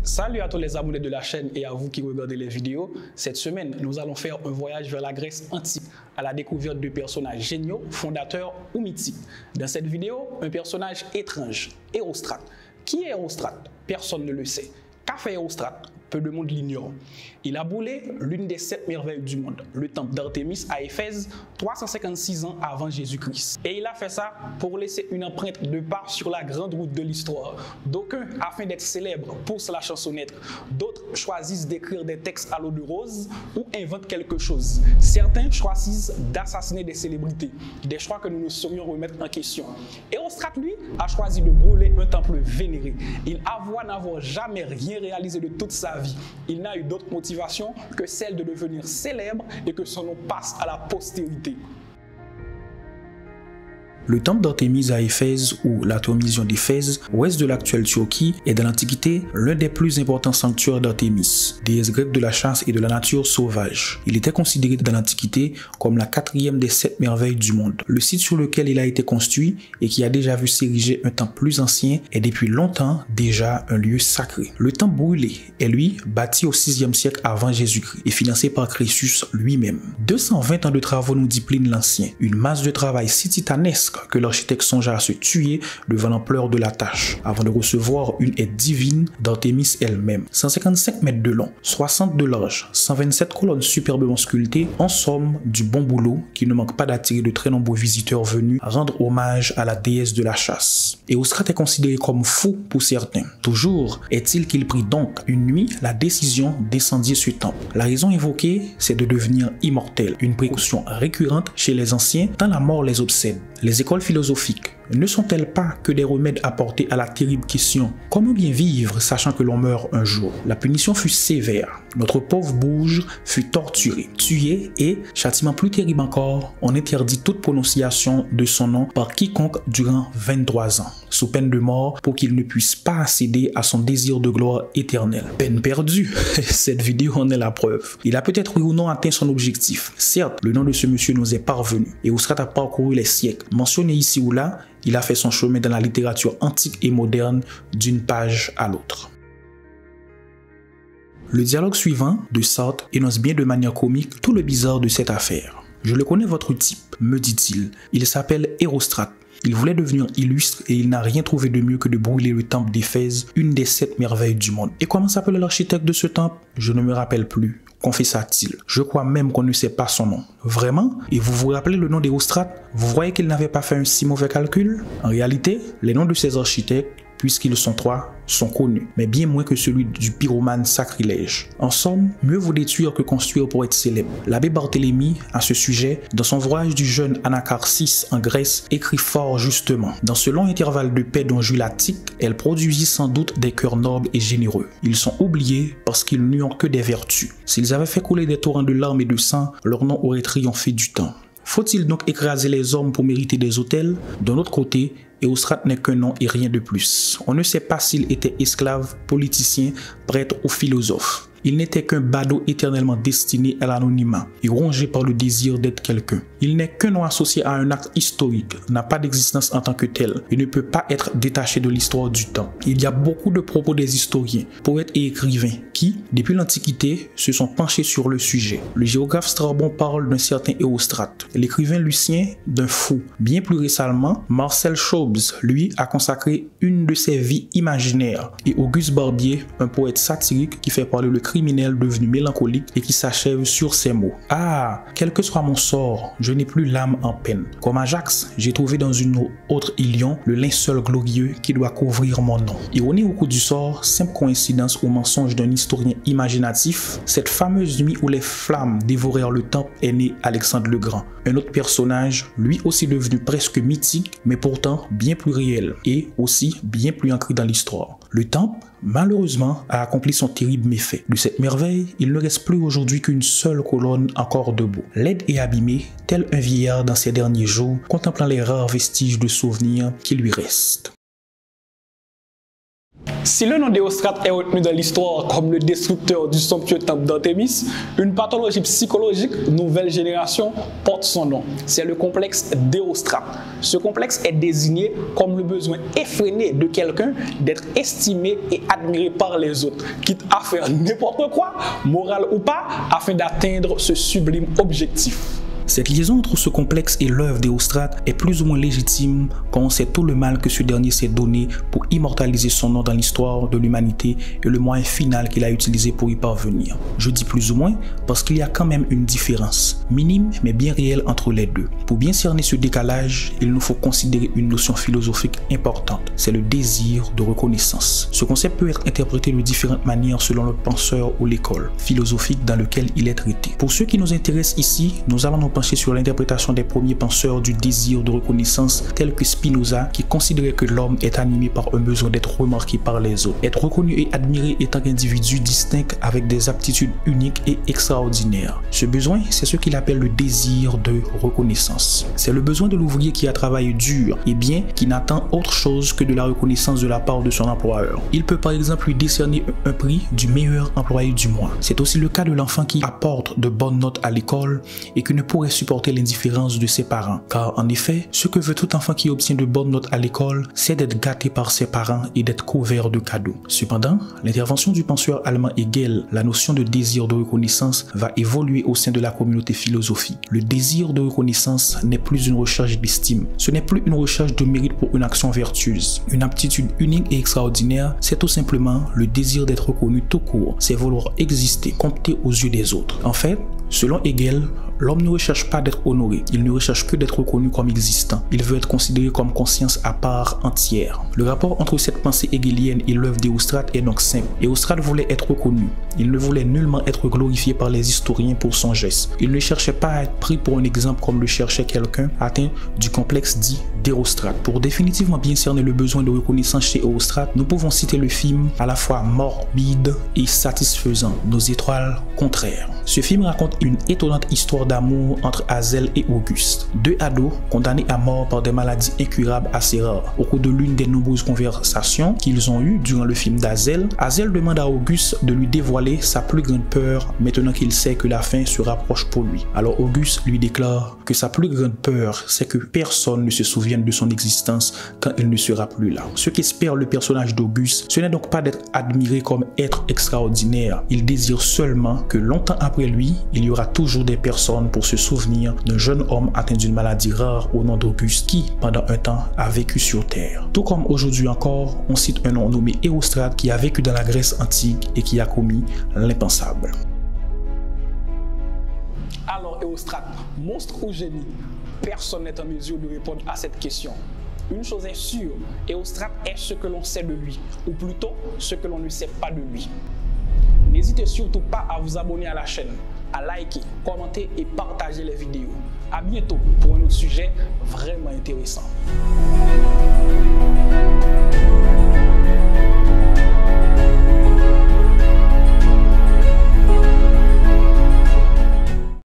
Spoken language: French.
Salut à tous les abonnés de la chaîne et à vous qui regardez les vidéos. Cette semaine, nous allons faire un voyage vers la Grèce antique à la découverte de personnages géniaux, fondateurs ou mythiques. Dans cette vidéo, un personnage étrange, Érostrate. Qui est Érostrate? Personne ne le sait. Qu'a fait Érostrate? Peu de monde l'ignore. Il a brûlé l'une des 7 merveilles du monde, le temple d'Artémis à Éphèse, 356 ans avant Jésus-Christ. Et il a fait ça pour laisser une empreinte de pas sur la grande route de l'histoire. D'aucuns, afin d'être célèbres, poussent la chansonnette. D'autres choisissent d'écrire des textes à l'eau de rose ou inventent quelque chose. Certains choisissent d'assassiner des célébrités, des choix que nous ne saurions remettre en question. Érostrate, lui, a choisi de brûler un temple vénéré. Il avoua n'avoir jamais rien réalisé de toute sa vie. Il n'a eu d'autre motivation que celle de devenir célèbre et que son nom passe à la postérité. Le temple d'Artémis à Éphèse, ou l'Artémision d'Éphèse, ouest de l'actuelle Turquie, est dans l'Antiquité l'un des plus importants sanctuaires d'Artémis, déesse grecque de la chasse et de la nature sauvage. Il était considéré dans l'Antiquité comme la 4e des 7 merveilles du monde. Le site sur lequel il a été construit et qui a déjà vu s'ériger un temple plus ancien est depuis longtemps déjà un lieu sacré. Le temple brûlé est lui bâti au 6e siècle avant Jésus-Christ et financé par Crésus lui-même. 220 ans de travaux nous dit Pline l'Ancien, une masse de travail si titanesque que l'architecte songea à se tuer devant l'ampleur de la tâche, avant de recevoir une aide divine d'Artémis elle-même. 155 mètres de long, 60 de large, 127 colonnes superbement sculptées, en somme du bon boulot qui ne manque pas d'attirer de très nombreux visiteurs venus rendre hommage à la déesse de la chasse. Érostrate est considéré comme fou pour certains. Toujours est-il qu'il prit donc une nuit la décision d'incendier ce temple. La raison évoquée, c'est de devenir immortel, une précaution récurrente chez les anciens tant la mort les obsède. Les écoles philosophiques ne sont-elles pas que des remèdes apportés à la terrible question « Comment bien vivre sachant que l'on meurt un jour ?» La punition fut sévère. Notre pauvre Bouge fut torturé, tué et, châtiment plus terrible encore, on interdit toute prononciation de son nom par quiconque durant 23 ans, sous peine de mort pour qu'il ne puisse pas accéder à son désir de gloire éternelle. Peine perdue. Cette vidéo en est la preuve. Il a peut-être oui ou non atteint son objectif. Certes, le nom de ce monsieur nous est parvenu. Érostrate a parcouru les siècles. Mentionné ici ou là, il a fait son chemin dans la littérature antique et moderne d'une page à l'autre. Le dialogue suivant de Sartre énonce bien de manière comique tout le bizarre de cette affaire. « Je le connais votre type, me dit-il. Il s'appelle Érostrate. Il voulait devenir illustre et il n'a rien trouvé de mieux que de brûler le temple d'Éphèse, une des 7 merveilles du monde. Et comment s'appelle l'architecte de ce temple? Je ne me rappelle plus, confessa-t-il. Je crois même qu'on ne sait pas son nom. Vraiment? Et vous vous rappelez le nom d'Érostrate? Vous voyez qu'il n'avait pas fait un si mauvais calcul? En réalité, les noms de ces architectes, puisqu'ils sont 3, sont connus, mais bien moins que celui du pyromane sacrilège. En somme, mieux vaut détruire que construire pour être célèbre. L'abbé Barthélemy, à ce sujet, dans son voyage du jeune Anacharsis en Grèce, écrit fort justement. Dans ce long intervalle de paix dont jouit l'Attique, elle produisit sans doute des cœurs nobles et généreux. Ils sont oubliés parce qu'ils n'y ont que des vertus. S'ils avaient fait couler des torrents de larmes et de sang, leur nom aurait triomphé du temps. Faut-il donc écraser les hommes pour mériter des autels? D'un autre côté, Érostrate n'est qu'un nom et rien de plus. On ne sait pas s'il était esclave, politicien, prêtre ou philosophe. Il n'était qu'un badaud éternellement destiné à l'anonymat et rongé par le désir d'être quelqu'un. Il n'est qu'un nom associé à un acte historique, n'a pas d'existence en tant que tel et ne peut pas être détaché de l'histoire du temps. Il y a beaucoup de propos des historiens, poètes et écrivains qui, depuis l'Antiquité, se sont penchés sur le sujet. Le géographe Strabon parle d'un certain Érostrate, l'écrivain Lucien d'un fou. Bien plus récemment, Marcel Chaubs, lui, a consacré une de ses vies imaginaires et Auguste Barbier, un poète satirique qui fait parler le criminel devenu mélancolique et qui s'achève sur ces mots. « Ah, quel que soit mon sort, je n'ai plus l'âme en peine. Comme Ajax, j'ai trouvé dans une autre Ilion le linceul glorieux qui doit couvrir mon nom. » Ironie au coup du sort, simple coïncidence ou mensonge d'un historien imaginatif, cette fameuse nuit où les flammes dévorèrent le temple est né Alexandre le Grand. Un autre personnage, lui aussi devenu presque mythique, mais pourtant bien plus réel et aussi bien plus ancré dans l'histoire. Le temple, malheureusement, a accompli son terrible méfait. De cette merveille, il ne reste plus aujourd'hui qu'une seule colonne encore debout. Laide et abîmée, tel un vieillard dans ses derniers jours, contemplant les rares vestiges de souvenirs qui lui restent. Si le nom d'Éostrate est retenu dans l'histoire comme le destructeur du somptueux temple d'Artémis, une pathologie psychologique nouvelle génération porte son nom. C'est le complexe d'Éostrate. Ce complexe est désigné comme le besoin effréné de quelqu'un d'être estimé et admiré par les autres, quitte à faire n'importe quoi, moral ou pas, afin d'atteindre ce sublime objectif. Cette liaison entre ce complexe et l'œuvre d'Éostrate est plus ou moins légitime quand on sait tout le mal que ce dernier s'est donné pour immortaliser son nom dans l'histoire de l'humanité et le moyen final qu'il a utilisé pour y parvenir. Je dis plus ou moins parce qu'il y a quand même une différence, minime mais bien réelle entre les deux. Pour bien cerner ce décalage, il nous faut considérer une notion philosophique importante, c'est le désir de reconnaissance. Ce concept peut être interprété de différentes manières selon le penseur ou l'école philosophique dans laquelle il est traité. Pour ceux qui nous intéressent ici, nous allons nous pencher sur l'interprétation des premiers penseurs du désir de reconnaissance tels que Spinoza qui considérait que l'homme est animé par un besoin d'être remarqué par les autres, être reconnu et admiré étant qu'individu distinct avec des aptitudes uniques et extraordinaires. Ce besoin, c'est ce qu'il appelle le désir de reconnaissance. C'est le besoin de l'ouvrier qui a travaillé dur et bien qui n'attend autre chose que de la reconnaissance de la part de son employeur. Il peut par exemple lui décerner un prix du meilleur employé du mois. C'est aussi le cas de l'enfant qui apporte de bonnes notes à l'école et qui ne pourrait supporter l'indifférence de ses parents. Car en effet, ce que veut tout enfant qui obtient de bonnes notes à l'école, c'est d'être gâté par ses parents et d'être couvert de cadeaux. Cependant, l'intervention du penseur allemand Hegel, la notion de désir de reconnaissance va évoluer au sein de la communauté philosophique. Le désir de reconnaissance n'est plus une recherche d'estime. Ce n'est plus une recherche de mérite pour une action vertueuse. Une aptitude unique et extraordinaire, c'est tout simplement le désir d'être reconnu tout court. C'est vouloir exister, compter aux yeux des autres. En fait, selon Hegel, l'homme ne recherche pas d'être honoré, il ne recherche que d'être reconnu comme existant. Il veut être considéré comme conscience à part entière. Le rapport entre cette pensée hegelienne et l'œuvre d'Éostrate est donc simple. Éostrate voulait être reconnu. Il ne voulait nullement être glorifié par les historiens pour son geste. Il ne cherchait pas à être pris pour un exemple comme le cherchait quelqu'un atteint du complexe dit d'Érostrate. Pour définitivement bien cerner le besoin de reconnaissance chez Éostrate, nous pouvons citer le film à la fois morbide et satisfaisant, Nos étoiles contraires. Ce film raconte une étonnante histoire d'amour entre Hazel et Auguste, deux ados condamnés à mort par des maladies incurables assez rares. Au cours de l'une des nombreuses conversations qu'ils ont eues durant le film d'Hazel, Hazel demande à Auguste de lui dévoiler sa plus grande peur maintenant qu'il sait que la fin se rapproche pour lui. Alors Auguste lui déclare que sa plus grande peur, c'est que personne ne se souvienne de son existence quand il ne sera plus là. Ce qu'espère le personnage d'Auguste, ce n'est donc pas d'être admiré comme être extraordinaire. Il désire seulement que longtemps après lui, il y aura toujours des personnes pour se souvenir d'un jeune homme atteint d'une maladie rare au nom d'Auguste qui, pendant un temps, a vécu sur Terre. Tout comme aujourd'hui encore, on cite un nom nommé Érostrate qui a vécu dans la Grèce antique et qui a commis l'impensable. Alors Éostrate, monstre ou génie? Personne n'est en mesure de répondre à cette question. Une chose est sûre, Éostrate est ce que l'on sait de lui, ou plutôt ce que l'on ne sait pas de lui. N'hésitez surtout pas à vous abonner à la chaîne, à liker, commenter et partager les vidéos. À bientôt pour un autre sujet vraiment intéressant.